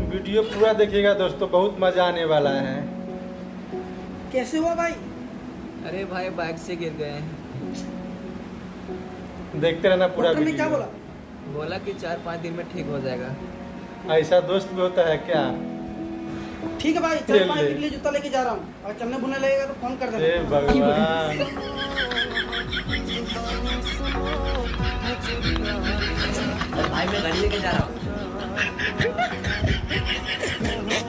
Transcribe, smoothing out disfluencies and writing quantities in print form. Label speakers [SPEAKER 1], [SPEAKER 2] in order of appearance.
[SPEAKER 1] Video पूरा देखिएगा दोस्तों, बहुत मजा आने वाला है।
[SPEAKER 2] कैसे हुआ भाई?
[SPEAKER 3] अरे भाई बाइक से गिर गए।
[SPEAKER 1] देखते रहना पूरा
[SPEAKER 2] डॉक्टर ने क्या
[SPEAKER 1] वीडियो।
[SPEAKER 2] बोला?
[SPEAKER 3] बोला कि 4-5 दिन में ठीक हो जाएगा।
[SPEAKER 1] ऐसा दोस्त भी होता है क्या?
[SPEAKER 2] ठीक है भाई, चल 5 दिन के लिए जूता लेके जा रहा हूँ और चलने बुलने लगेगा तो फोन कर
[SPEAKER 1] हे
[SPEAKER 2] देना।
[SPEAKER 1] भगवान।
[SPEAKER 3] भाई मैं गाड़ी लेके जा रहा हूँ।